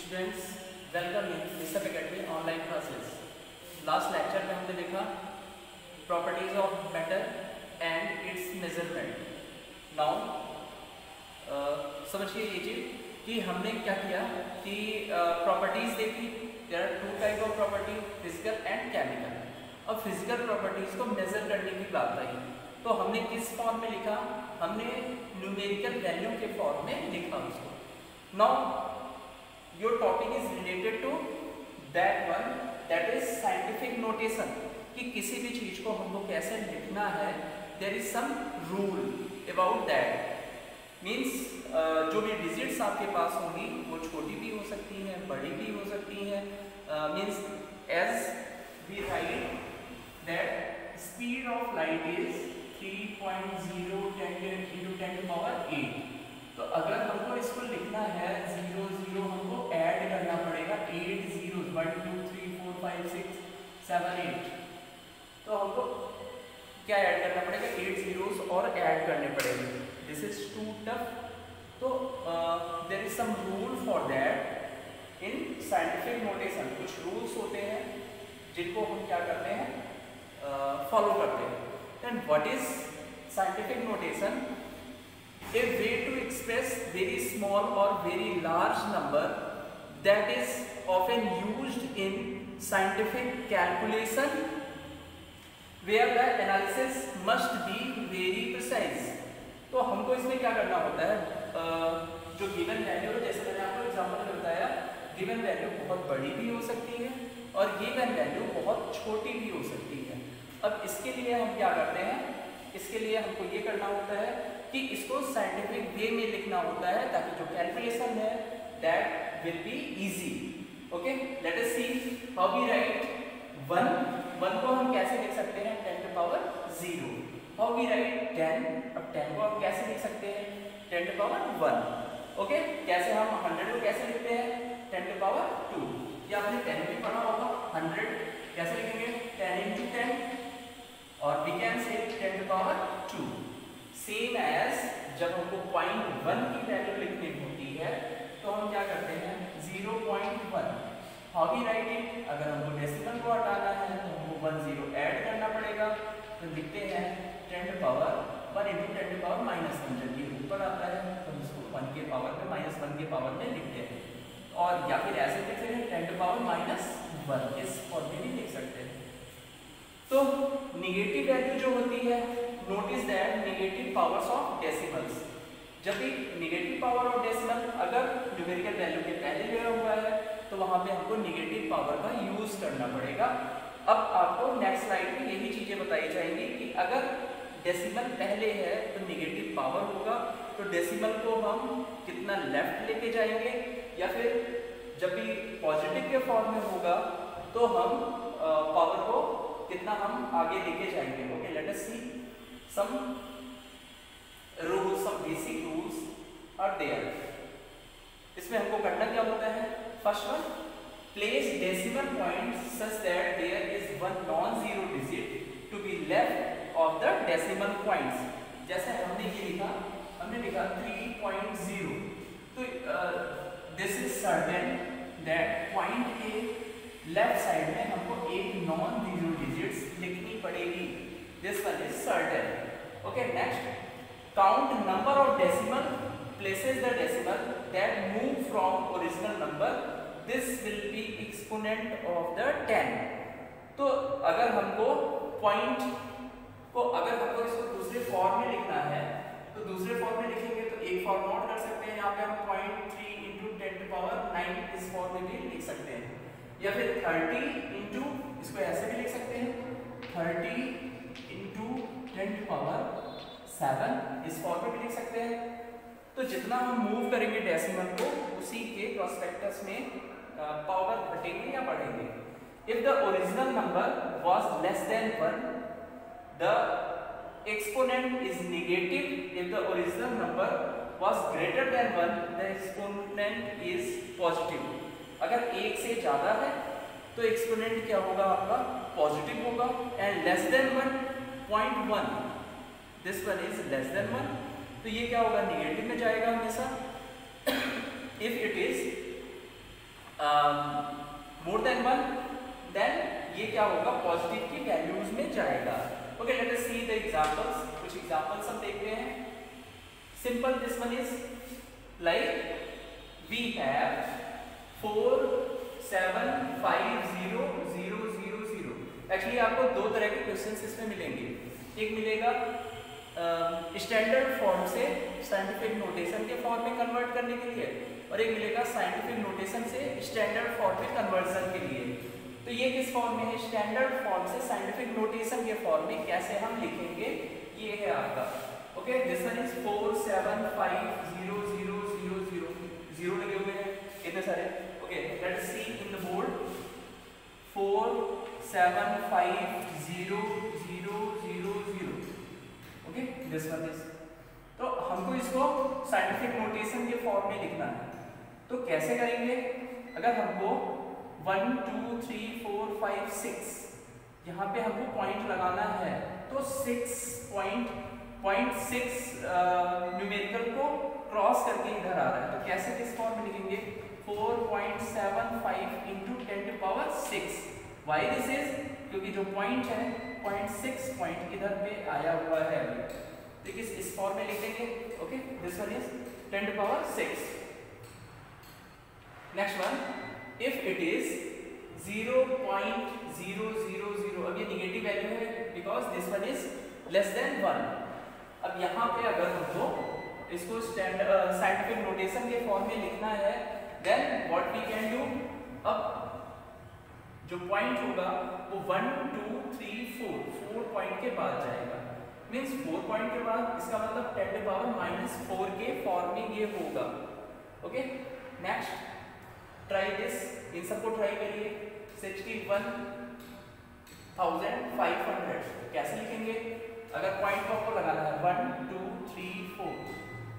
Students, welcome in mister academy online classes. Last lecture में हमने देखा properties of matter and it's measurement. Now समझिए ये चीज कि हमने क्या किया कि प्रॉपर्टीज देखी। There are two type of property, physical and chemical. अब फिजिकल प्रॉपर्टीज को मेजर करने की बात आई तो हमने किस फॉर्म में लिखा? हमने न्यूमेरिकल वैल्यू के फॉर्म में लिखा उसको। Now your topic is related to that one, that is scientific notation कि किसी भी चीज को हमको कैसे लिखना है। there is some rule about that, means जो भी डिजिट्स आपके पास होंगी वो छोटी भी हो सकती हैं, बड़ी भी हो सकती हैं। means as we write that speed of light is 3.0 into 10 to power 8। तो अगर हमको इसको लिखना है 0 0 हमको ऐड करना पड़ेगा 8 zeros 1 2 3 4 5 6 7 8। तो हमको क्या ऐड करना पड़ेगा? 8 zeros और ऐड करने पड़ेंगे। This is too tough. तो there is some rule for that in scientific notation. कुछ रूल्स होते हैं जिनको हम क्या करते हैं, फॉलो करते हैं। And what is scientific notation? A way to express very small or very large number that is often used in scientific calculation where the analysis must be very precise। तो हमको इसमें क्या करना होता है? जो गिवन वैल्यू है, जैसे मैंने आपको एग्जांपल में बताया, गिवन वैल्यू बहुत बड़ी भी हो सकती है और गिवन वैल्यू बहुत छोटी भी हो सकती है। अब इसके लिए हम क्या करते हैं? इसके लिए हमको ये करना होता है कि इसको साइंटिफिक वे में लिखना होता है ताकि जो कैलकुलेशन है that will be easy. Okay, let us see how we write 1 को हम कैसे लिख सकते हैं? 10 to power 0। How we write 10? अब 10 को हम कैसे लिख सकते हैं? 10 टू पावर 1। ओके, कैसे हम 100 को कैसे लिखते हैं? 10 टू पावर 2। ये आपने 10 में पढ़ा होगा। 100 कैसे लिखेंगे? 10 into 10 और we can say 10 to power 2। Same as जब हमको 0.1 की वैल्यू लिखनी होती है तो हम क्या करते हैं? 0.1। How we write it? अगर हमको डेसिमल को हटाना है तो हमको 1 0 ऐड करना पड़ेगा। तो लिखते हैं 10 to power 1 into 10 to power -1। जब ये ऊपर आता है तो हम इसको 1 के पावर में -1 के पावर में लिखते हैं। और या फिर ऐसे लिख सकते हैं 10 टू पावर -1। इस फॉर्म में भी लिख सकते हैं। तो निगेटिव वैल्यू जो होती है, notice that negative powers of decimals. जब भी निगेटिव पावर ऑफ डेसिमल अगर न्यूमेरिकल वैल्यू के पहले लिया हुआ है तो वहां पे हमको निगेटिव पावर का यूज करना पड़ेगा। अब आपको नेक्स्ट स्लाइड में यही चीजें बताई जाएंगी कि अगर डेसिमल पहले है तो निगेटिव पावर होगा, तो डेसिमल को हम कितना लेफ्ट लेके जाएंगे, या फिर जब भी पॉजिटिव के फॉर्म में होगा तो हम पावर को कितना हम आगे लेके जाएंगे। Okay, let us see some rules, some basic rules are there. इसमें हमको करना क्या होता है? First one, place decimal points such that there is one non zero digit to be left of the decimal points. जैसे हमने ये लिखा, हमने लिखा 3.0। तो this is certain that point के लेफ्ट साइड में हमको एक नॉन जीरो डिजिट्स लिखनी पड़ेगी। This one is certain. Okay, next, count number of decimal places the decimal that move from original number. This will be exponent of the 10। तो अगर हमको point को, अगर हमको इसको दूसरे फॉर्म में लिखना है तो दूसरे फॉर्म में लिखेंगे तो एक फॉर्म नोट कर सकते हैं। यहाँ पे हम 0.3 into 10 to power 9 इस फॉर्म में भी लिख सकते हैं, या फिर 30 इंटू, इसको ऐसे भी लिख सकते हैं 30 इंटू 10 टू पावर 7 इस फॉर्म में भी लिख सकते हैं। तो जितना हम मूव करेंगे डेसिमल को उसी के प्रोस्पेक्टस में पावर घटेंगे या बढ़ेंगे। If the original number was less than 1 the exponent is negative. If the original number was greater than 1 the exponent is positive. अगर 1 से ज्यादा है तो एक्सपोनेंट क्या होगा? आपका पॉजिटिव होगा। And less than 1.1, this one is less than 1, तो ये क्या होगा? नेगेटिव में जाएगा हमेशा। If it is than 1, then ये क्या होगा, पॉजिटिव की वैल्यूज में जाएगा। Okay, let us see the examples. कुछ एग्जांपल्स हम देखते हैं। Simple, this one is like we have 4 7 5 0 0 0 0। Actually आपको दो तरह के क्वेश्चंस इसमें मिलेंगे। एक मिलेगा स्टैंडर्ड फॉर्म से साइंटिफिक नोटेशन के फॉर्म में कन्वर्ट करने के लिए, और एक मिलेगा साइंटिफिक नोटेशन से स्टैंडर्ड फॉर्म में कन्वर्जन के लिए। तो ये किस फॉर्म में है, स्टैंडर्ड फॉर्म से साइंटिफिक नोटेशन के फॉर्म में कैसे हम लिखेंगे, ये है आपका। ओके, दिस वन इज 4 7 5 0 0 0 0 0 लगे हुए हैं कितने सारे। Okay, let us see in the board 4 7 5 0 0 0 0। Okay, this one is, तो हमको इसको साइंटिफिक नोटेशन के फॉर्म में लिखना है। तो कैसे करेंगे, अगर हमको 1 2 3 4 5 6 यहाँ पे हमको पॉइंट लगाना है, तो 6.6 न्यूमेरिकल को क्रॉस करके इधर आ रहा है, तो कैसे किस फॉर्म में लिखेंगे, 4.75 इंटू 10⁶। वाई दिस इज, क्योंकि जो पॉइंट है 0.6 पॉइंट इधर पे आया हुआ है अभी, तो किस इस फॉर्म में लिखेंगे। Okay, this one is 10⁶। Next one, if it is 0.000, अब ये निगेटिव वैल्यू है because this one is less than 1। अब यहाँ पे अगर हमको इसको स्टैंडर्ड साइंटिफिक नोटेशन के फॉर्म में लिखना है, then what we can do, अब जो पॉइंट होगा वो 1 2 3 4 पॉइंट के बाद जाएगा, मीन्स 4 पॉइंट के बाद, इसका मतलब 10⁻⁻4 के फॉर्म में ये होगा। ओके, नेक्स्ट ट्राई दिस, इन सबको ट्राई करिए। 61,500 कैसे लिखेंगे, अगर पॉइंट को आपको लगाना है 1 2 3 4,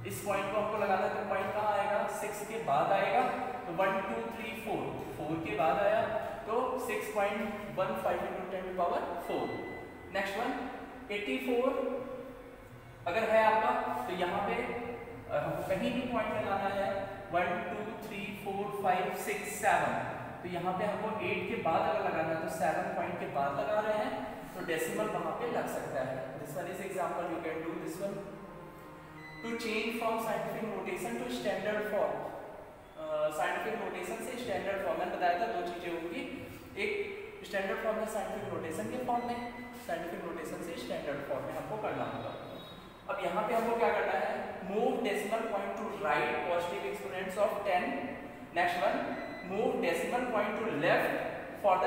इस पॉइंट को आपको लगाना है, तो पॉइंट कहाँ आएगा, 6 के बाद आएगा, तो 1 2 3 4 के बाद आया, तो 6.15 इंटू 10⁻4। नेक्स्ट वन 84 अगर है आपका, तो यहाँ पे हमको कहीं भी पॉइंट लगाना है, 1 2 3 4 5 6 7, तो यहाँ पे हमको 8 के बाद अगर लगाना है, तो 7 पॉइंट के बाद लगा रहे हैं, तो डेसिमल वहाँ पे लग सकता है। This one is example, you can do this one. To change from scientific notation to standard form, scientific notation से स्टैंडर्ड फॉर्म, मैंने बताया था दो चीजें होंगी, एक स्टैंडर्ड फॉर्म में साइंटिफिक नोटेशन के फॉर्म में, साइंटिफिक नोटेशन से स्टैंडर्ड फॉर्म में हमको करना होगा। अब यहाँ पे हमको क्या करना है, move decimal point two right positive exponents of 10। Next one, move decimal point two left for the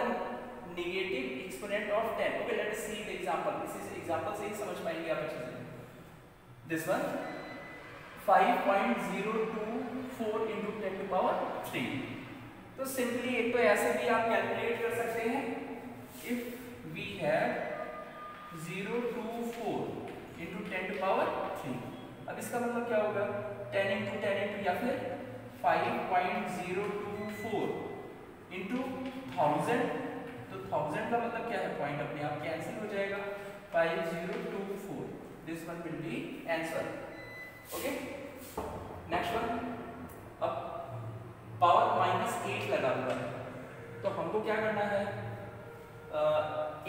negative exponent of 10। Okay, let us see the example, इस एग्जांपल से ही समझ पाएंगे आप अच्छे से। This one 5.024 into 10⁻3। तो सिंपली एक तो ऐसे भी आप कैलकुलेट कर सकते हैं, इफ वी हैव 024 इंटू 10⁻3, अब इसका मतलब क्या होगा, 10 इंटू 10 इंटू या फिर 5.024 इंटू 1000, तो 1000 का मतलब क्या है, पॉइंट अपने आप कैंसिल हो जाएगा, 5024, this one will be answer. Okay, next one, अब पावर -8 लगा हुआ है, तो हमको क्या करना है,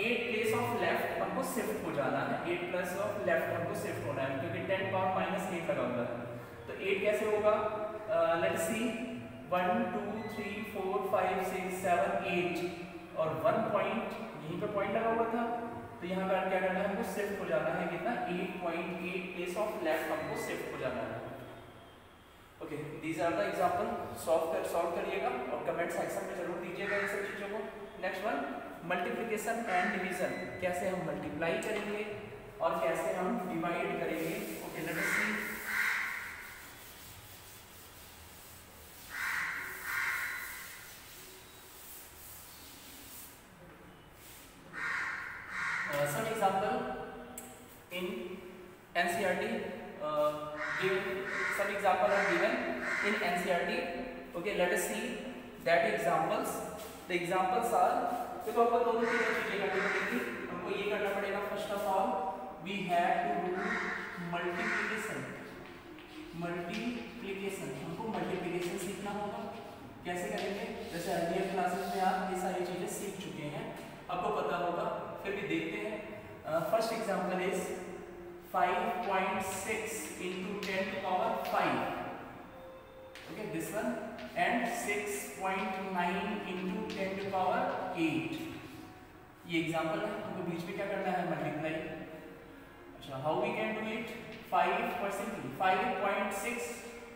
8 प्लेस ऑफ लेफ्ट हमको शिफ्ट हो जाना है, 8 प्लस ऑफ लेफ्ट हमको शिफ्ट होना है, क्योंकि 10⁻⁻8 लगा हुआ है, तो 8 कैसे होगा, लेट्स सी 1 2 3 4 5 6 7 8, और 1 पॉइंट यहीं पे पॉइंट लगा हुआ था, तो यहाँ पर क्या करना है, हमको शिफ्ट हो जाना है कितना, 8.8 प्लेस ऑफ लेफ्ट हमको शिफ्ट हो जाना है। Okay, these are the example, solve करिएगा और कमेंट सेक्शन में जरूर दीजिएगा इन सब चीजों को। Next one, multiplication and division, कैसे हम मल्टीप्लाई करेंगे और कैसे हम डिवाइड करेंगे। Okay, let us see. Some example in NCERT, some example are given in NCERT. Okay, let us see that examples. The examples are, देखो आपको दोनों चीजें करनी पड़ेगी, हमको ये करना पड़ेगा, first of all we have to do multiplication, हमको मल्टीप्लिकेशन सीखना होगा। कैसे करेंगे? जैसे अर्लियर क्लासेस में आप ये सारी चीजें सीख चुके हैं, आपको पता होगा, फिर भी देखते हैं। First example is 5.6 into 10 to power 5, okay, this one, and 6.9 into 10 to power 8. ये एग्जांपल है, हमको बीच में क्या करना है? मल्टीप्लाई। अच्छा, how we can do it? 5.6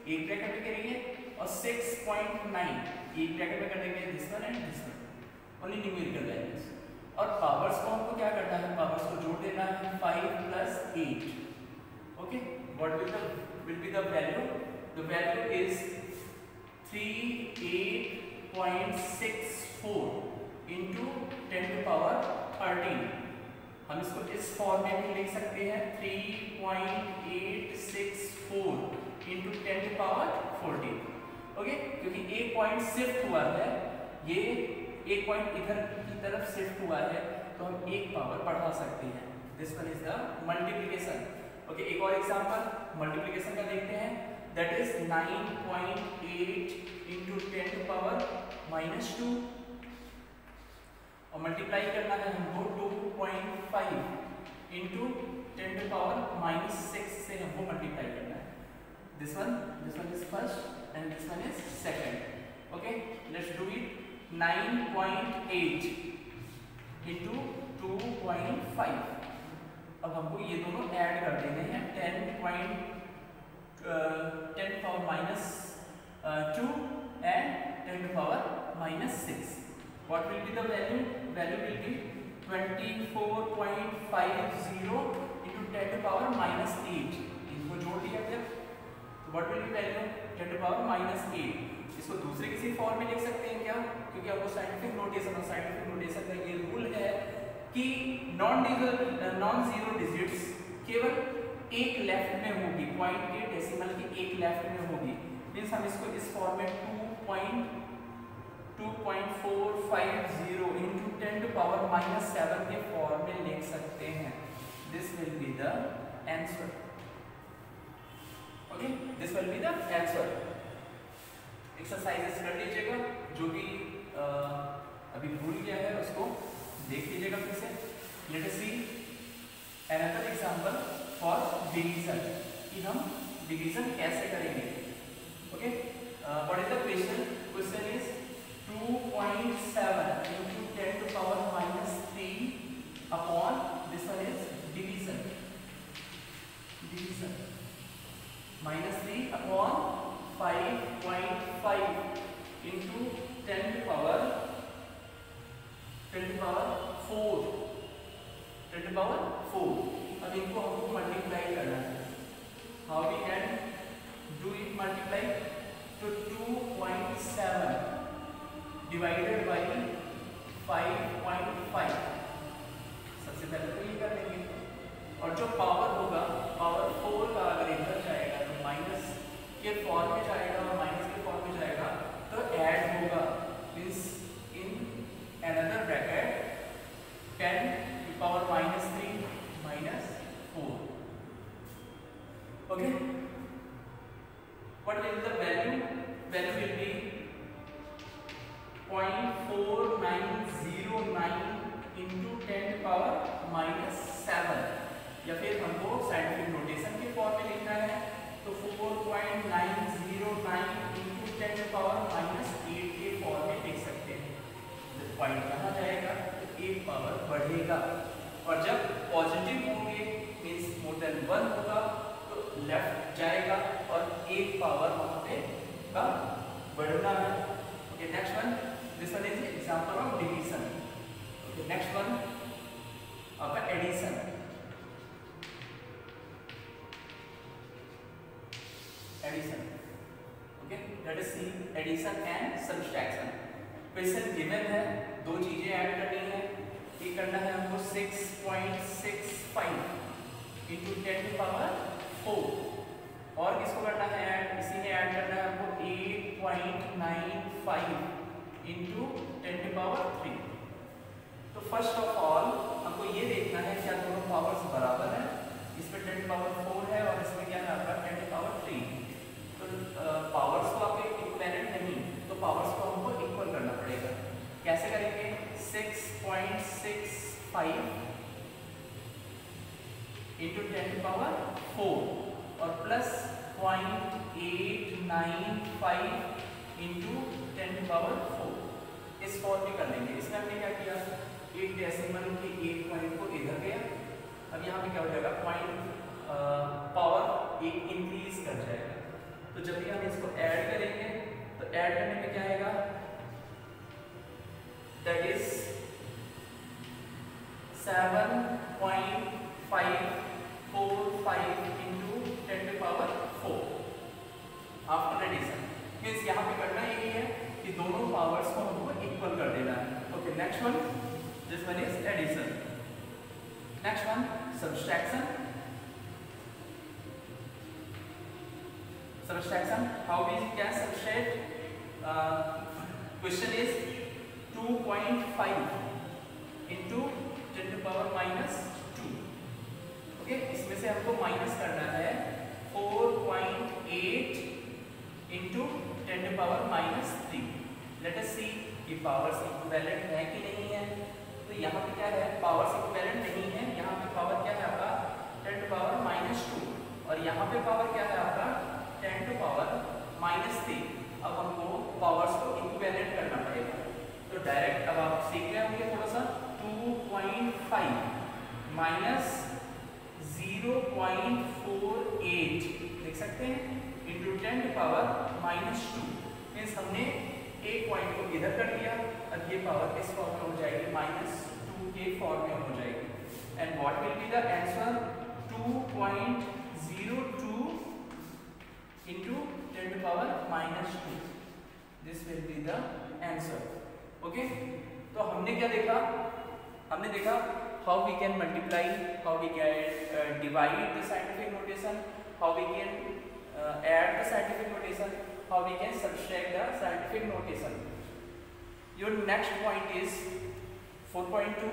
एक ब्रैकेट में करेंगे और 6.9 एक ब्रैकेट में कर देंगे, this one and this one, only numerical values. और पावर्स को हमको क्या करना है? पावर्स को जोड़ देना है, 5 plus 8, okay, what will be the value? The value is 38.64 into 10 to power 13। हम इसको इस फॉर्मेट में लिख सकते हैं, 3.864 into 10 to power 14, ओके, क्योंकि एक पॉइंट शिफ्ट हुआ है, ये एक पॉइंट इधर की तरफ शिफ्ट हुआ है, तो हम एक पावर बढ़ा सकते हैं। This one is the multiplication, okay. एक और एग्जांपल मल्टीप्लिकेशन का देखते हैं, that is 9.8 into 10 to power -2, और मल्टीप्लाई करना है हमको 2.5 into 10 to power -6 से हमको मल्टीप्लाई करना है। This one is first and this one is second, okay, let's do it। 9.8 into 2.5, अब हमको ये दोनों ऐड कर देने हैं, 10 power -2 and 10 to power -6। What will be the value? Value will be 24.50 into 10 to power -8। इनको जोड़ दिया गया, तो what will be value? 10 to power -8। इसको दूसरे किसी फॉर्म में लिख सकते हैं क्या? क्योंकि आपको साइंटिफिक नोटेशन का ये रूल है कि नॉन जीरो डिजिट्स केवल एक लेफ्ट में होगी, पॉइंट के डेसिमल की एक लेफ्ट में होगी। मीन्स हम इसको इस फॉर्म में 2.450 into 10 to power -7 के फॉर्म में लिख सकते हैं। This will be the answer, okay, this will be the answer. Exercises कर लीजिएगा, जो भी अभी भूल गया है उसको देख लीजिएगा फिर से। Late us see another example for division, कि हम डिवीजन कैसे करेंगे, okay. What is the question? Question is 2.7 into 10 to power -3 upon, this one is division -3 upon 5.5 into 10 to power 4। अब इनको हमको मल्टीप्लाई करना है। How we can do it multiply? तो 2.7 डिवाइडेड बाई 5.5, सबसे पहले तो ये कर लेंगे, और जो पावर होगा, पावर 4 का अगर इधर जाएगा तो माइनस के फॉर्म में जाएगा और माइनस के फॉर्म में जाएगा, तो ऐड होगा, means in another bracket 10 to power -3 -4, okay। What will the value? Value will be 0.4909 into 10 to power -7, या फिर हमको साइंटिफिक नोटेशन के फॉर्म में लिखना है, तो 4.909 into 10 to power -8 के फॉर्म में लिख सकते हैं। जब पॉइंट कहाँ जाएगा तो एक पावर बढ़ेगा, और जब पॉजिटिव होंगे मीन्स मोर देन 1 होगा तो लेफ्ट जाएगा और एक पावर वहाँ पे का बढ़ना है, okay. Next one, this one is example of division, okay. Next one आपका addition, okay. Let us see addition and subtraction. Question given है, दो चीजें ऐड करनी है, ये करना है हमको 6.65 into 10 to power 4, और किसको करना है ऐड? इसी में ऐड करना है हमको 8.95 into 10 to power 3। तो फर्स्ट ऑफ ऑल हमको ये देखना है क्या दोनों पावर्स बराबर है, इसमें 10 to power 4 है और इसमें क्या है आपका 10 to power 3। तो पावर्स को आपके इक्विवेलेंट नहीं, तो पावर्स को इंटू 10 टू पावर 4 और प्लस 0.895 इंटू 10 टू पावर 4 इस फॉर्म में कर लेंगे। इसमें हमने क्या किया, एक डेसिमल के एक पॉइंट को इधर गया, अब यहाँ पे क्या हो जाएगा, पॉइंट पावर एक इंक्रीज कर जाएगा। तो जब भी हम इसको ऐड करेंगे तो ऐड करने में क्या आएगा, that is 7.545 into 10 to power 4 after addition. Means यहाँ पे करना यही है कि दोनों पावर्स को हमको इक्वल कर देना है। Okay, next one, this one is addition. Next one subtraction. Subtraction, how we can subtract? Question is 2.5 into 10 to power minus 2. Okay, इसमें से हमको माइनस करना है 4.8 into 10 to power minus 3. Let us see कि powers equivalent है कि नहीं है। तो यहाँ पे क्या है, पावर्स इक्विवेलेंट नहीं है। यहाँ पे पावर क्या है आपका 10 to power minus 2 और यहाँ पे पावर क्या है आपका 10 टू पावर माइनस 3। अब हमको पावर्स को इक्विवेलेंट करना पड़ेगा। तो डायरेक्ट अब आप सीख गए होंगे थोड़ा सा, 2.5 माइनस 0.48 लिख सकते हैं into 10 to power minus 2। Means हमने एक पॉइंट को इधर कर दिया, अब ये पावर इस फॉर्म में हो जाएगी, माइनस 2 के फॉर्म में हो जाएगी। And what will be the answer, 2.02 into 10 to power minus 2. This will be the answer. Okay? तो हमने क्या देखा? हमने देखा how we can multiply, how we can divide the scientific notation, how we can add the scientific notation, how we can subtract the scientific notation. Your next point is 4.2,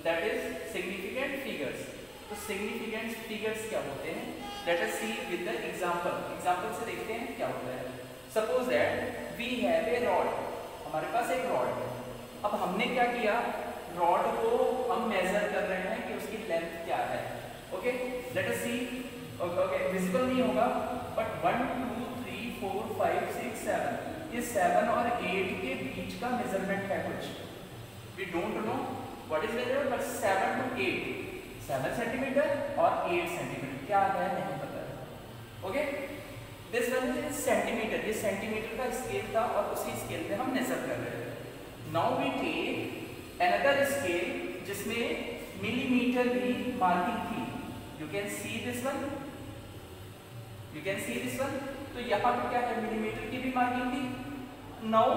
that is significant figures. तो significant figures क्या होते हैं? Let us see with the example. Example से देखते हैं क्या होता है। Suppose that we have a rod. हमारे पास एक रॉड है। अब हमने क्या किया, रॉड को हम मेजर कर रहे हैं कि उसकी लेंथ क्या है। Okay, let us see. Okay, visible नहीं होगा, बट 1 2 3 4 5 6 7 ये 7 और 8 के बीच का मेजरमेंट है कुछ। We don't know what is measurement, but 7 to 8, 7 centimetre और 8 सेंटीमीटर क्या है नहीं पता है। Okay, this one is centimetre, ये सेंटीमीटर का स्केल था और उसी स्केल पे हम मेजर कर रहे थे। Now we take another scale जिसमें मिलीमीटर की मार्किंग थी। You can see this one, you can see this one. तो यहाँ पे क्या है, मिलीमीटर की भी मार्किंग थी। नाउ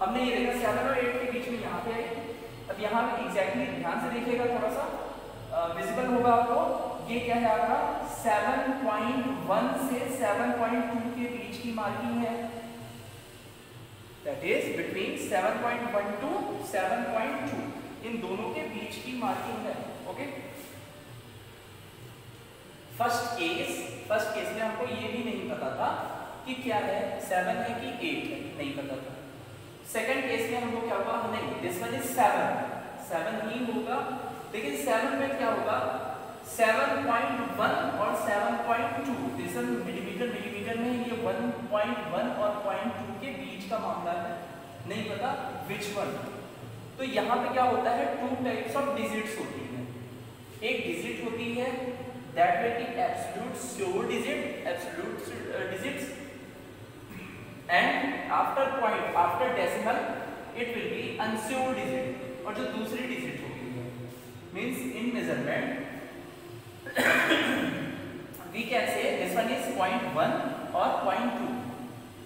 हमने ये देखा 7 और 8 के बीच में यहाँ पे आई। अब यहाँ पे एग्जैक्टली ध्यान से देखिएगा, थोड़ा सा विजिबल होगा आपको। ये क्या है आपका 7.1 से 7.2 के बीच की मार्किंग है। दैट इज बिटवीन 7.1 टू 7.2, इन दोनों के बीच की मार्किंग है। ओके, फर्स्ट केस में हमको ये भी नहीं पता था कि क्या है, 7 है कि 8 है, नहीं पता था। सेकंड केस में हमको क्या हुआ, नहीं, दिस वन इज 7 ही होगा, लेकिन 7 में क्या होगा, 7.1 और 7.2, दिस वन मिलीमीटर में ये 1.1 और 0.2 के बीच का मामला है, नहीं पता विच वन। तो यहाँ पे क्या होता है, 2 टाइप्स ऑफ डिजिट्स होती हैं। एक डिजिट होती है that will be absolute sure digit, absolute digits, and after point, after decimal it will be unsure digit. और जो दूसरी डिजिट होगी means in measurement we can say this one is 0.1 और 0.2।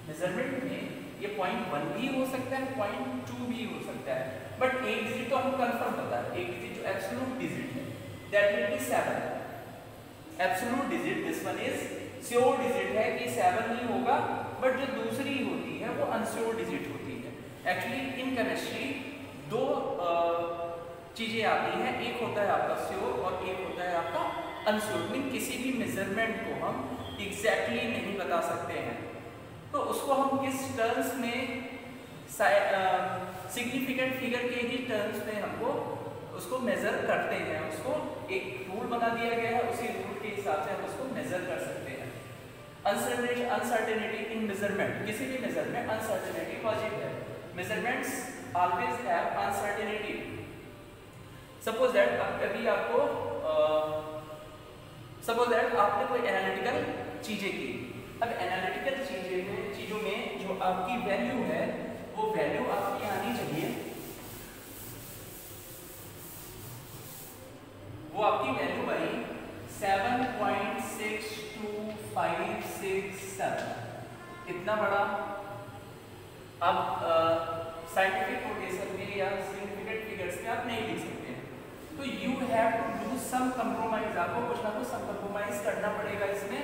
मेजरमेंट में ये 0.1 भी हो सकता है, 0.2 भी हो सकता है, बट एक डिजिट तो हमको कंफर्म पता है, एक डिजिट जो एब्सोल्यूट डिजिट है that will B 7। Absolute digit this one is sure digit है कि 7 ही होगा, बट जो दूसरी होती है वो अनश्योर डिजिट होती है। एक्चुअली इन केमिस्ट्री दो चीजें आती हैं, एक होता है आपका श्योर और एक होता है आपका अनश्योर। मीन किसी भी मेजरमेंट को हम एग्जैक्टली नहीं बता सकते हैं, तो उसको हम किस टर्म्स में, सिग्निफिकेंट फिगर के ही टर्म्स में हमको उसको मेजर करते हैं, उसको एक रूल बना दिया गया है, उसी रूल के हिसाब से हम उसको मेजर कर सकते हैं। अनसर्टेनिटी इन मेजरमेंट, किसी भी मेजर में अनसर्टेनिटी वाजिब है। Measurements always have uncertainty. Suppose that अभी आपको सपोज दैट आपने कोई एनालिटिकल चीजें की। अब एनालिटिकल चीजों में जो आपकी वैल्यू है वो वैल्यू आपकी आनी चाहिए, वो आपकी वैल्यू आई 7.62567, इतना बड़ा। अब साइंटिफिक नोटेशन में या सिग्निफिकेंट फिगर्स में आप नहीं लिख सकते हैं, तो you have to do some compromise, आपको कुछ ना कुछ सम कंप्रोमाइज करना पड़ेगा इसमें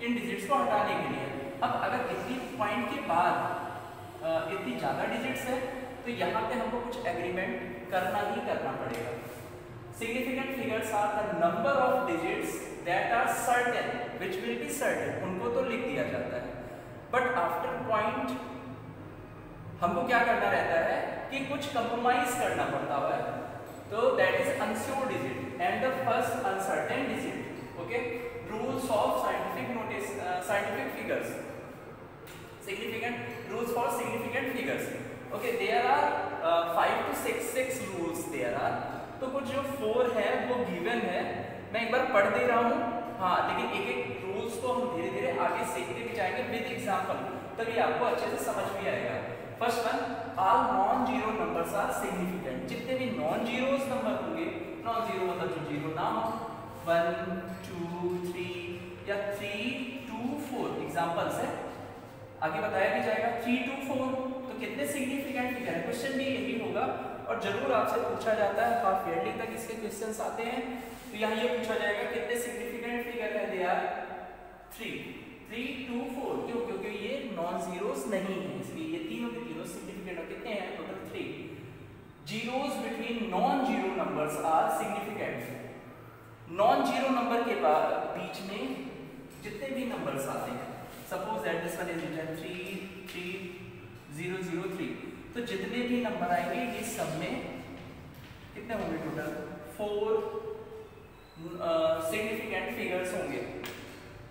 इन डिजिट्स को हटाने के लिए। अब अगर इतनी पॉइंट के बाद इतनी ज़्यादा डिजिट्स है तो यहाँ पे हमको कुछ एग्रीमेंट करना ही करना पड़ेगा। Significant figures are the number of digits that are certain which will be certain, उनको तो लिख दिया जाता है, बट आफ्टर पॉइंट हमको क्या करना रहता है कि कुछ कंप्रोमाइज करना पड़ता है, तो that is unsure digit and the first uncertain digit. Okay, rules of scientific figures, significant rules for significant figures. Okay, there are 5 to 6 rules there are, तो कुछ जो 4 है वो गिवन है, मैं एक बार पढ़ दे रहा हूँ, हाँ, लेकिन एक एक रूल्स को हम धीरे धीरे आगे सीखते भी जाएंगे विद एग्जांपल, तभी आपको अच्छे से समझ भी आएगा। First one, all non zero numbers are significant, जितने भी नॉन जीरोस नंबर होंगे, नॉन जीरो मतलब जो जीरो ना हो, 1 2 3 या 3 2 4 एग्जांपल्स है, आगे बताया भी जाएगा। 3 2 4 तो कितने सिग्निफिकेंट फिगर है, क्वेश्चन भी यही होगा और जरूर आपसे पूछा जाता है, हाफ ईयरली तक इसके क्वेश्चंस आते हैं, तो यहाँ ये पूछा जाएगा कितने सिग्निफिकेंट फिगर है, दे आर 3 3 2 4, क्यों? क्योंकि ये नॉन जीरोस नहीं है, इसलिए ये तीनों के तीनों सिग्निफिकेंट और कितने हैं total 3। Zeros between non zero numbers are significant, non zero number के बीच में जितने भी नंबर्स आते हैं, suppose that this one is written 33003, तो जितने भी नंबर आएंगे इस सब में कितने होंगे टोटल 4 सिग्निफिकेंट फिगर्स होंगे।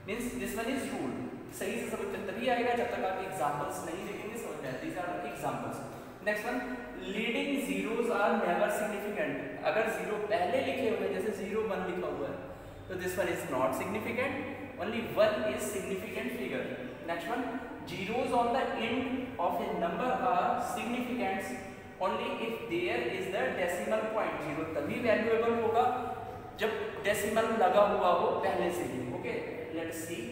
Means this one is rule, सही से समझ तभी आएगा जब तक आप एग्जांपल्स नहीं देखेंगे, समझ में आते। These are examples. Next one, leading zeros are never significant, अगर जीरो पहले लिखे हुए जैसे 0 1 लिखा हुआ है तो this one is not significant, only 1 is significant figure. Next one, zeros on the end of a number are significant only if there is the decimal point. Zero तभी valuable होगा जब decimal लगा हुआ हो पहले से ही। Okay, let's see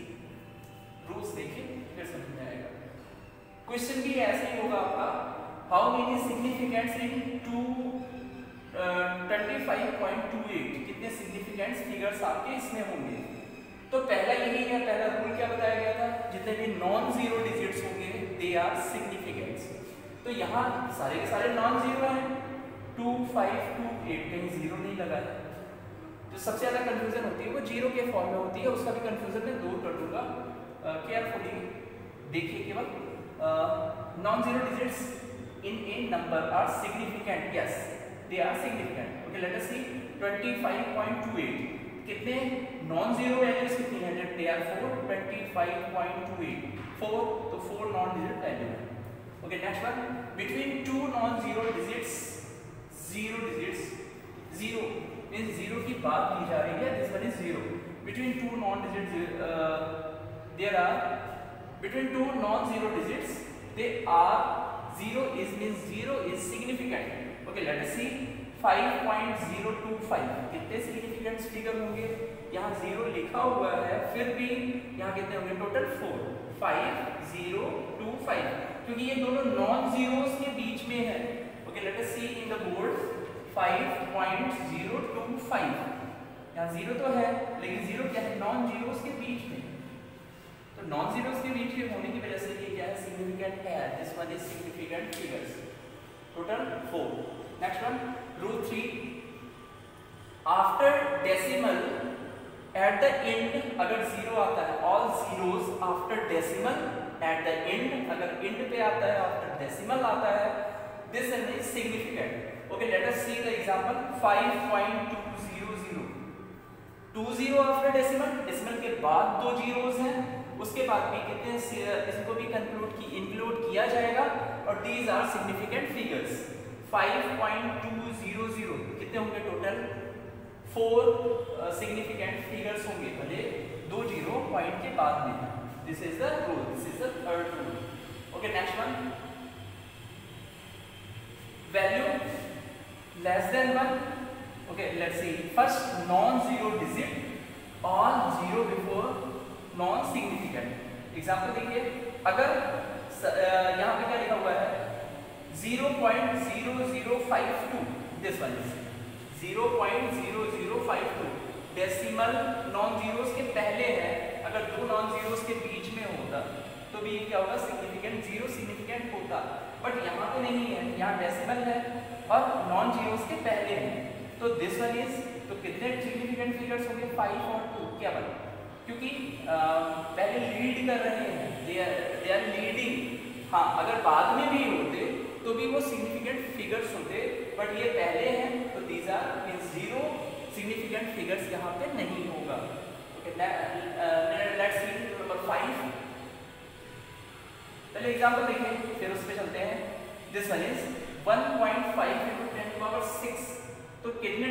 rules, देखिए फिर समझ में आएगा। क्वेश्चन भी ऐसे ही होगा आपका, how many significants in 25.28, कितने significant figures आपके इसमें होंगे। तो पहला यही है, पहला रूल क्या बताया गया था, जितने भी नॉन जीरो डिजिट्स होंगे दे आर सिग्निफिकेंट। तो यहाँ सारे के सारे नॉन जीरो हैं, 2 5 2 8, कहीं जीरो नहीं लगा है। जो सबसे ज्यादा कंफ्यूजन होती है वो जीरो के फॉर्म में होती है, उसका भी कंफ्यूजन मैं दूर कर दूंगा, केयरफुली देखिए केवल। Non zero digits in a number are significant, yes they are significant. Okay, let us see 25.28, कितने नॉन जीरो वैल्यूज कितनी है, दे आर 4 25.28 4, तो 4 नॉन जीरो वैल्यू है। Okay, next one, between 2 non zero digits, zero means zero की बात की जा रही है, this one is zero. Between 2 non digits there are, between 2 non zero digits they are, zero is means zero is significant. Okay, let us see 5.025, कितने significant figure होंगे, यहाँ 0 लिखा हुआ है फिर भी यहाँ कितने होंगे टोटल 4 5025, क्योंकि ये दोनों नॉन जीरोस के बीच में है। Okay, let us see in the board 5.025, यहाँ 0 तो है लेकिन 0 क्या है, नॉन जीरोस के बीच में, तो नॉन जीरोस के बीच में होने की वजह से ये क्या है, सिग्निफिकेंट है। This one is significant figures, total 4। Next one, rule 3, after decimal at the end, अगर 0 आता है, all zeros after decimal at the end, अगर एंड पे आता है, आफ्टर डेसिमल आता है, this is significant. Okay, let us see the example 5.200. 20 after decimal, decimal के बाद दो जीरोस हैं, उसके बाद भी कितने इसको भी इंक्लूड किया जाएगा और दीज आर सिग्निफिकेंट फिगर्स। 5.200 कितने होंगे टोटल? 4 सिग्निफिकेंट फिगर्स होंगे, भले दो जीरो पॉइंट के बाद में। This is the rule, this is the third rule. Okay, next one, value less than 1। Okay, let's see. First, non-zero digit, all zero before non-significant. Example देखिए, अगर यहाँ पे क्या लिखा हुआ है 0.0052, this one is 0.0052 decimal non zeros के पहले है। अगर दो नॉन जीरोस के बीच में होता तो भी क्या होगा? सिग्निफिकेंट, जीरो सिग्निफिकेंट होता, बट यहाँ पे नहीं है, यहाँ डेसिमल है और नॉन जीरोस के पहले है। तो दिस वन इज, तो कितने सिग्निफिकेंट फिगर्स होंगे? 5 और 2 केवल, क्योंकि पहले लीड कर रहे हैं, दे आर लीडिंग। हाँ, अगर बाद में भी होते तो भी वो सिग्निफिकेंट फिगर्स होते, बट ये पहले हैं तो these are means zero significant figures यहाँ पे नहीं होगा। Okay, let's see number 5। पहले एग्जांपल देखिए, फिर उस पे चलते हैं। This one is 1.5 into 10⁻⁶। तो कितने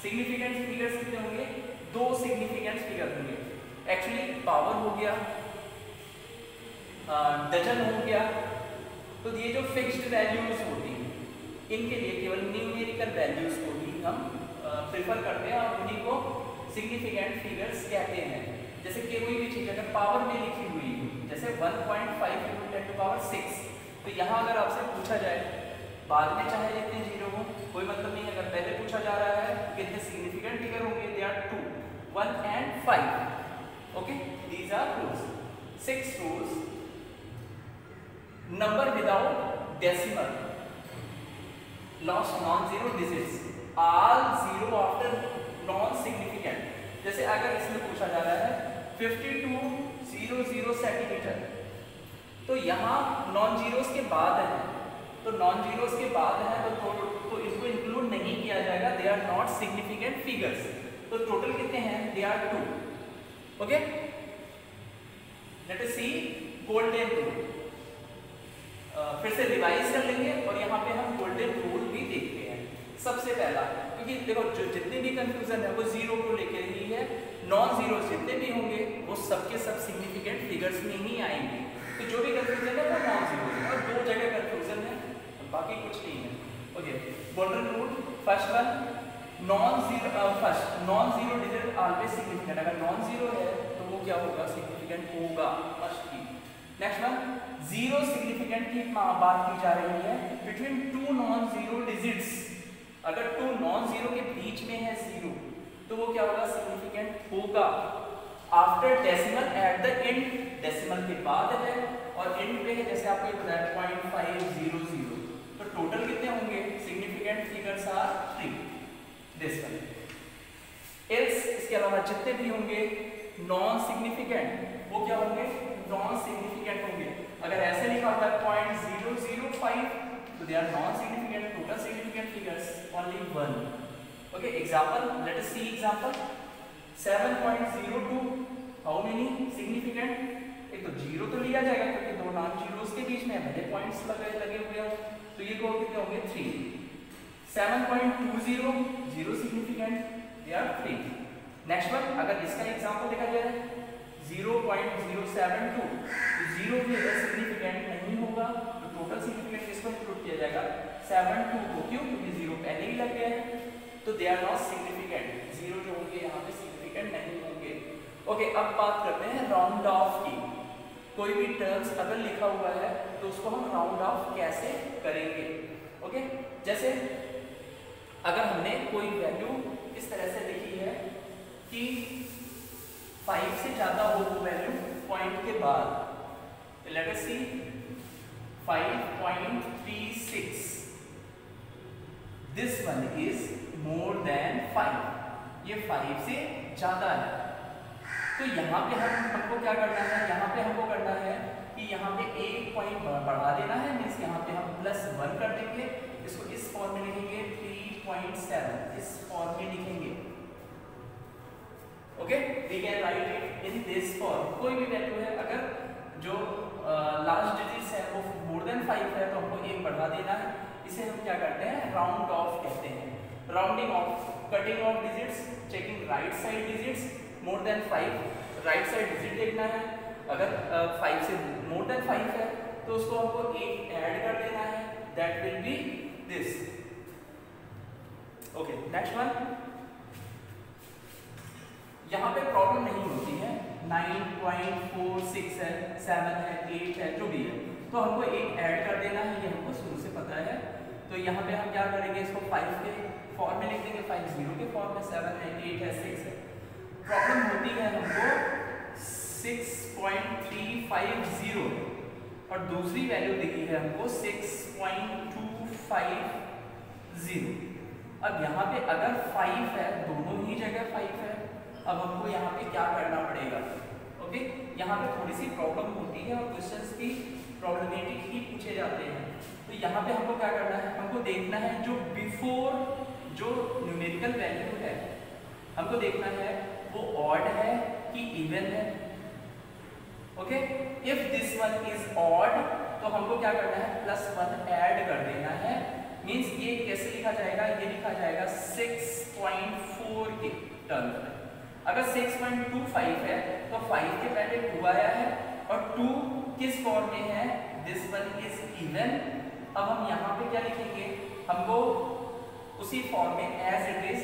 सिग्निफिकेंट फिगर्स कितने होंगे? दो सिग्निफिकेंट फिगर होंगे। एक्चुअली पावर हो गया, डजन हो गया। तो ये जो फिक्स्ड वैल्यूज होती हैं इनके लिए केवल न्यूमेरिकल वैल्यूज को ही हम प्रेफर करते हैं और उन्हीं को सिग्निफिकेंट फिगर्स कहते हैं। जैसे कि कोई भी चीज अगर पावर में लिखी हुई है, जैसे 1.5 into 10⁻⁶, तो यहाँ अगर आपसे पूछा जाए, बाद में चाहे जितने जीरो हो कोई मतलब नहीं, अगर पहले पूछा जा रहा है कितने सिग्निफिकेंट फिगर होंगे, they are 2, 1 and 5। Okay, these are rules. 6 rules. Number without decimal, lost non zero digits, all zero after non significant. जैसे अगर इसमें पूछा जा रहा है 5200 सेंटीमीटर, तो यहाँ नॉन जीरोस के बाद है, तो नॉन जीरोस के बाद है तो इसको इंक्लूड नहीं किया जाएगा, they are not significant figures. तो टोटल कितने हैं? They are 2। Okay, let us see golden rule. फिर से रिवाइज कर लेंगे और यहाँ पे हम गोल्डन रूल भी देखते हैं। सबसे पहला, क्योंकि देखो जो जितने भी कंफ्यूजन है वो जीरो को लेकर ही है, नॉन जीरो जितने भी होंगे वो सबके सब सिग्निफिकेंट फिगर्स में ही आएंगे। तो जो भी कंफ्यूजन है वो नॉन जीरो है, और दो जगह कंफ्यूजन है, बाकी कुछ नहीं है। Okay, golden rule. First one, non zero digit always significant. अगर नॉन जीरो है तो वो क्या होगा? सिग्निफिकेंट होगा, must be. Next one, zero significant की बात की जा रही है between two non zero digits. अगर टू नॉन जीरो के बीच में है जीरो तो वो क्या होगा? सिग्निफिकेंट होगा। After decimal, at the end, decimal के बाद है और एंड पे है, जैसे आपको बताया 0.500। तो टोटल कितने होंगे? Significant figures are 3, this one. Else, इसके अलावा जितने भी होंगे नॉन सिग्निफिकेंट वो क्या होंगे? नॉन सिग्निफिकेंट होंगे। अगर ऐसे लिखा हुआ है 0.005 तो they are non significant. Total significant figures only 1। Okay, example, let us see example 7.02, how many significant? एक तो जीरो तो लिया जाएगा क्योंकि दो नॉन जीरोस के बीच में भले पॉइंट्स लगे हुए हैं, तो ये को कितने होंगे? 3। 7.20, zero significant, they are 3। Next one, अगर इसका एग्जांपल देखा जाए 0.072, तो जीरो भी सिग्निफिकेंट नहीं होगा, तो टोटल सिग्निफिकेंट किसको इंक्लूड किया जाएगा? 72 को। क्यों? क्योंकि जीरो पहले ही लग गया है, तो they are not significant. Zero जो होंगे यहाँ पे सिग्निफिकेंट नहीं होंगे। ओके, अब बात करते हैं राउंड ऑफ की। कोई भी टर्म्स अगर लिखा हुआ है तो उसको हम राउंड ऑफ कैसे करेंगे? ओके, जैसे अगर हमने कोई वैल्यू इस तरह से लिखी है कि 5 से ज्यादा हो वो वैल्यू पॉइंट के बाद, let us see 5.36, this one is more than 5, ये 5 से ज्यादा है। तो यहाँ पे हमको क्या करना है? यहाँ पे हमको करना है कि यहाँ पे एक पॉइंट बढ़ा देना है, मीन्स यहाँ पे हम +1 कर देंगे, इसको इस फॉर्म में लिखेंगे 3.7, इस फॉर्म में लिखेंगे। Okay, we can write it in this form. कोई भी वैल्यू है, अगर जो लास्ट डिजिट्स है वो मोर देन 5 है तो हमको एक बढ़ा देना है। इसे हम क्या करते हैं, राउंड ऑफ कहते हैं। Rounding off, cutting of digits, checking right side digits, more than 5 right side digit देखना है। अगर 5 से मोर देन 5 है तो उसको हमको एक ऐड कर देना है, that will B this. Okay, next one. यहाँ पे प्रॉब्लम नहीं होती है, 9.46 है, 7 है, 8 है, जो भी है, तो हमको एक ऐड कर देना है, ये हमको शुरू से पता है। तो यहाँ पे हम क्या करेंगे, इसको 5 के फॉर्म में लिख देंगे, 5 0 के फॉर्म में, 7 है, 8 है, 6 है। प्रॉब्लम होती है हमको 6.350 और दूसरी वैल्यू दिखी है हमको 6.250। अब यहाँ पे अगर 5 है, दोनों ही जगह 5 है, अब हमको यहाँ पे क्या करना पड़ेगा। ओके, यहाँ पे थोड़ी सी प्रॉब्लम होती है और क्वेश्चंस की प्रॉब्लमेटिक ही पूछे जाते हैं। तो यहाँ पे हमको क्या करना है, हमको देखना है जो बिफोर जो न्यूमेरिकल वैल्यू है, हमको देखना है वो ऑड है कि इवन है। Okay, if this one is odd तो हमको क्या करना है, +1 ऐड कर देना है। मींस ये कैसे लिखा जाएगा, ये लिखा जाएगा 6.4 के टर्म में। अगर 6.25 है तो 5 के पहले 2 आया है और 2 किस फॉर्म में है, दिस वन इज इवन। अब हम यहाँ पे क्या लिखेंगे, हमको उसी फॉर्म में एज इट इज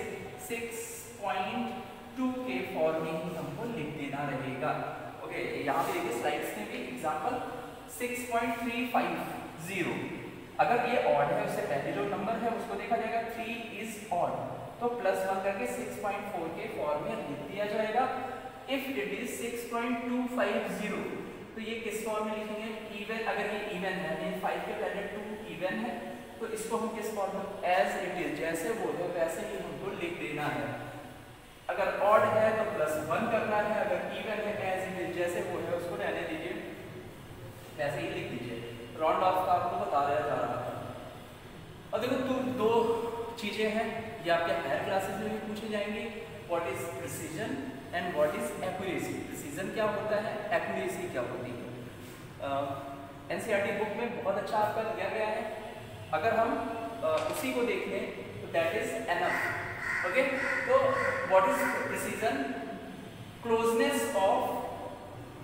6.2 के फॉर्म में ही हमको लिख देना रहेगा। ओके, यहाँ पे देखिए स्लाइड्स में भी एग्जांपल 6.350। अगर ये ऑड है, उससे पहले जो नंबर है उसको देखा जाएगा 3 इज ऑड, तो +1 करके 6.4 के फॉर्म में लिख दिया जाएगा। इफ इट इज 6.250 तो ये किस फॉर्म में लिखेंगे, इवन। अगर ये इवन है, यानी 5 के पहले 2 इवन है, तो इसको हम किस फॉर्म में, एज इट इज, जैसे वो है वैसे ही हमको लिख देना है। अगर ऑड है तो +1 करना है, अगर इवन है एज इट इज, जैसे वो है उसको रहने दीजिए, वैसे ही लिख दीजिए। राउंड ऑफ का आपको बताया जा रहा है। और देखो दो चीजें हैं, ये आपके हायर क्लासेस में भी पूछे जाएंगे, what is precision and what is accuracy. Precision क्या होता है, एक्यूरेसी क्या होती है। एनसीईआरटी बुक में बहुत अच्छा आपका दिया गया है, अगर हम उसी को देख लें तो दैट इज एनफ। ओके, तो what is precision, closeness of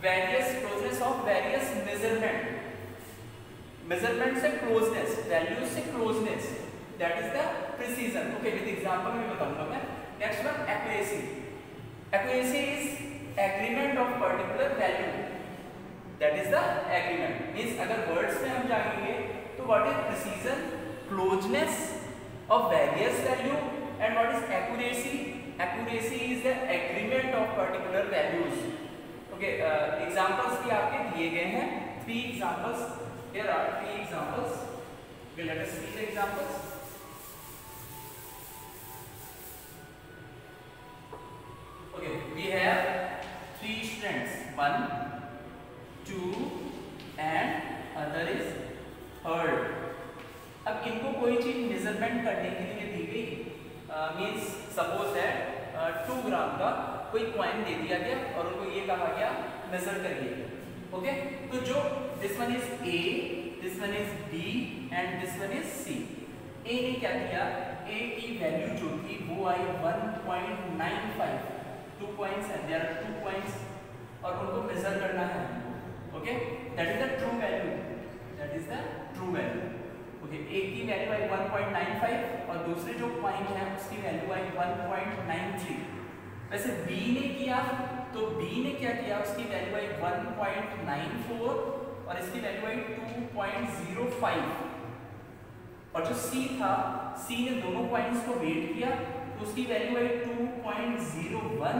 various measurement, measurement से क्लोजनेस, वैल्यूज से closeness, that is the precision. Okay, with example में बताऊंगा मैं। Next one, accuracy. Accuracy is agreement of particular value, that is the agreement. Means अगर words में हम जाएंगे तो what is precision, closeness of various value, and what is accuracy, accuracy is the agreement of particular values. Okay, examples भी आपके दिए गए हैं, 3 examples. Here are 3 examples. Okay, let us see the examples. Okay, we have 3 students, 1, 2 and other is 3rd. अब इनको कोई चीज measurement करने के लिए दी गई, मींस सपोज दैट 2 ग्राम का कोई कॉइन दे दिया गया और उनको ये कहा गया मेजर करिए। ओके, तो जो this one is A, this one is B and this one is C. A ने क्या किया, ए की वैल्यू जो थी वो आई 1.95, 2 points and there are 2 points और उनको मेजर करना है। Okay, that is the true value, that is the true value. Okay, A की वैल्यू आई 1.95 और दूसरे जो पॉइंट है उसकी वैल्यू आई 1.93। वैसे बी ने किया तो बी ने क्या किया, उसकी वैल्यू आई 1.94 और इसकी वैल्यू आई 2.05। और जो सी था, सी ने दोनों पॉइंट्स को वेट किया तो उसकी वैल्यू आई 2.01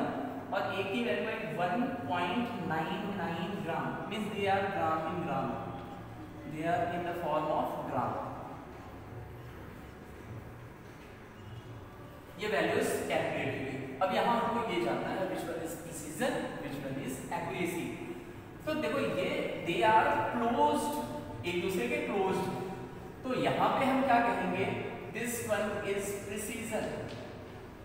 और ए की वैल्यू आई 1.99 gram. Means they are gram in gram, they are in the form of gram. ये वैल्यूज कैलकुलेट हुई। अब यहाँ हमको ये जानना है which one is precision, which one is accuracy। तो देखो ये दे आर क्लोज्ड, एक दूसरे के क्लोज्ड, तो तो यहाँ पे हम क्या कहेंगे, this one is precision,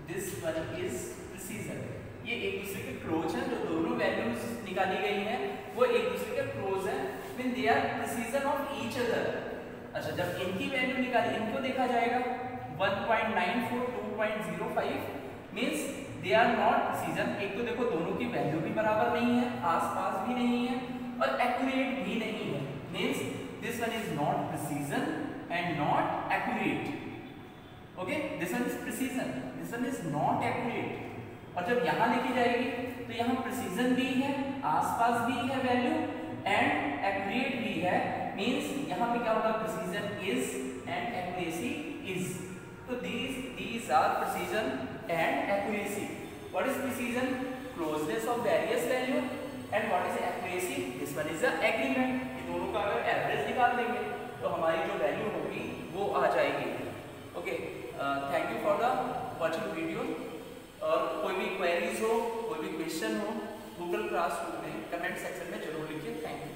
this one is precision. ये एक दूसरे के क्लोज हैं, जो दोनों वैल्यूज निकाली गई हैं वो एक दूसरे के क्लोज हैं, mean they are precision of each other. अच्छा, जब इनकी वैल्यू निकाली, इनको देखा जाएगा 1.94 2.05 means they are not precision. एक तो देखो दोनों की वैल्यू भी बराबर नहीं है, आसपास भी नहीं है और एक्यूरेट भी नहीं है, means this one is not precision and not accurate. Okay, this one is precision, this one is not accurate. और जब यहाँ लिखी जाएगी तो यहाँ प्रिसीजन भी है, आसपास भी है वैल्यू एंड एक्यूरेट भी है, मींस यहाँ पे क्या होगा, precision is and accuracy is. तो these are precision and accuracy. What is precision? Closeness of various value. And what is accuracy? This one is the agreement. ये दोनों का अगर एवरेज निकाल देंगे तो हमारी जो वैल्यू होगी वो आ जाएगी। Okay, thank you for the watching video. और कोई भी क्वेरीज हो, कोई भी क्वेश्चन हो, गूगल क्लासरूम में कमेंट सेक्शन में जरूर लिखिए। Thank you.